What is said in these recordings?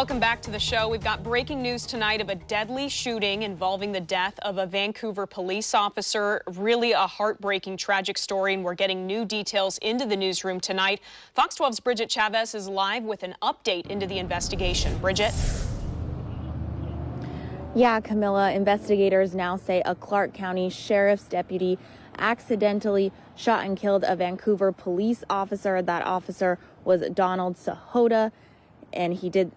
Welcome back to the show. We've got breaking news tonight of a deadly shooting involving the death of a Vancouver police officer. Really a heartbreaking, tragic story, and we're getting new details into the newsroom tonight. Fox 12's Bridget Chavez is live with an update into the investigation. Bridget? Yeah, Camilla, investigators now say a Clark County Sheriff's deputy accidentally shot and killed a Vancouver police officer. That officer was Donald Sahota. And he did,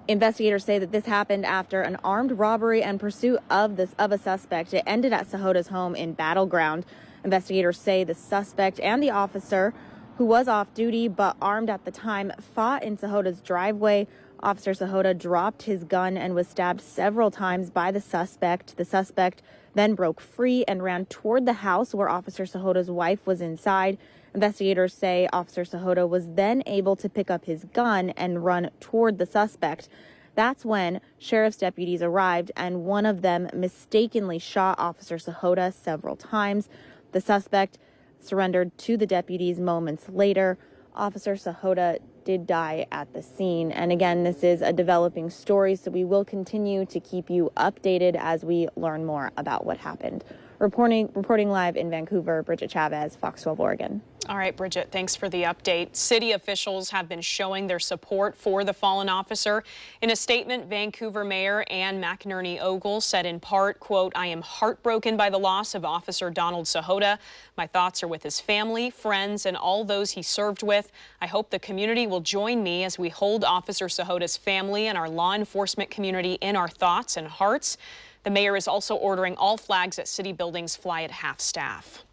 investigators say that this happened after an armed robbery and pursuit of a suspect. It ended at Sahota's home in Battleground. Investigators say the suspect and the officer, who was off duty but armed at the time, fought in Sahota's driveway. Officer Sahota dropped his gun and was stabbed several times by the suspect. The suspect then broke free and ran toward the house where Officer Sahota's wife was inside. Investigators say Officer Sahota was then able to pick up his gun and run toward the suspect. That's when sheriff's deputies arrived, and one of them mistakenly shot Officer Sahota several times. The suspect surrendered to the deputies moments later. Officer Sahota did die at the scene. And again, this is a developing story, so we will continue to keep you updated as we learn more about what happened. Reporting live in Vancouver, Bridget Chavez, Fox 12 Oregon. All right, Bridget, thanks for the update. City officials have been showing their support for the fallen officer. In a statement, Vancouver Mayor Anne McInerney-Ogle said in part, quote, "I am heartbroken by the loss of Officer Donald Sahota. My thoughts are with his family, friends, and all those he served with. I hope the community will join me as we hold Officer Sahota's family and our law enforcement community in our thoughts and hearts." The mayor is also ordering all flags at city buildings fly at half-staff.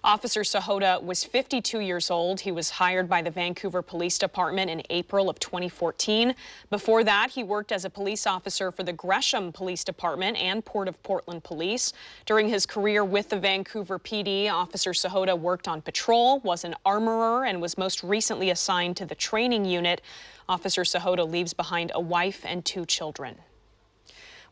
Officer Sahota was 52 years old. He was hired by the Vancouver Police Department in April of 2014. Before that, he worked as a police officer for the Gresham Police Department and Port of Portland Police. During his career with the Vancouver PD, Officer Sahota worked on patrol, was an armorer, and was most recently assigned to the training unit. Officer Sahota leaves behind a wife and 2 children.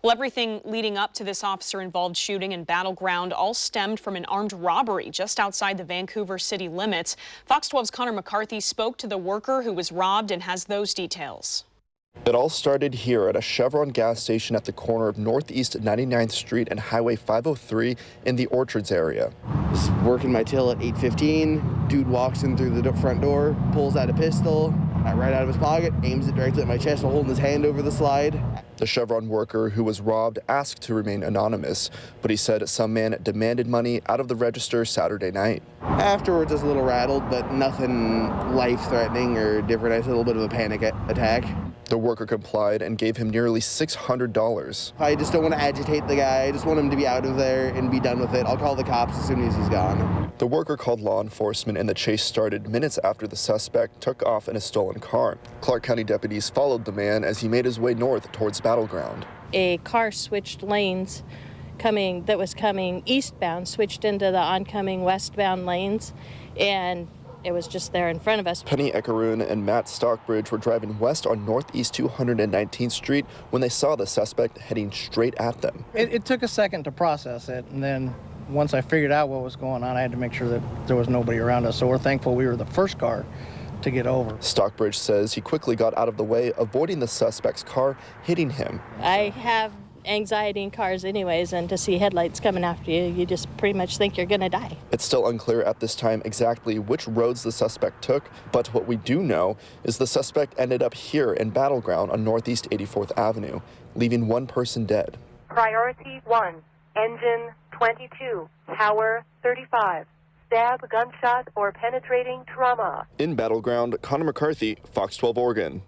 Well, everything leading up to this officer-involved shooting in Battleground all stemmed from an armed robbery just outside the Vancouver city limits. Fox 12's Connor McCarthy spoke to the worker who was robbed and has those details. It all started here at a Chevron gas station at the corner of Northeast 99th Street and Highway 503 in the Orchards area. Just working my till at 8:15. Dude walks in through the front door, pulls out a pistol, right out of his pocket, aims it directly at my chest while holding his hand over the slide. The Chevron worker who was robbed asked to remain anonymous, but he said some man demanded money out of the register Saturday night. Afterwards, I was a little rattled, but nothing life-threatening or different. I had a little bit of a panic attack. The worker complied and gave him nearly $600. I just don't want to agitate the guy. I just want him to be out of there and be done with it. I'll call the cops as soon as he's gone. The worker called law enforcement and the chase started minutes after the suspect took off in a stolen car. Clark County deputies followed the man as he made his way north towards Battleground. A car switched lanes that was coming eastbound, switched into the oncoming westbound lanes, and it was just there in front of us. Penny Ekaroon and Matt Stockbridge were driving west on Northeast 219th Street when they saw the suspect heading straight at them. It took a second to process it, and then once I figured out what was going on, I had to make sure that there was nobody around us. So we're thankful we were the first car to get over. Stockbridge says he quickly got out of the way, avoiding the suspect's car hitting him. I have anxiety in cars anyways, and to see headlights coming after you, you just pretty much think you're gonna die. It's still unclear at this time exactly which roads the suspect took, but what we do know is the suspect ended up here in Battleground on Northeast 84th Avenue, leaving one person dead. Priority 1, engine 22, tower 35, stab, gunshot, or penetrating trauma. In Battleground, Connor McCarthy, Fox 12 Oregon.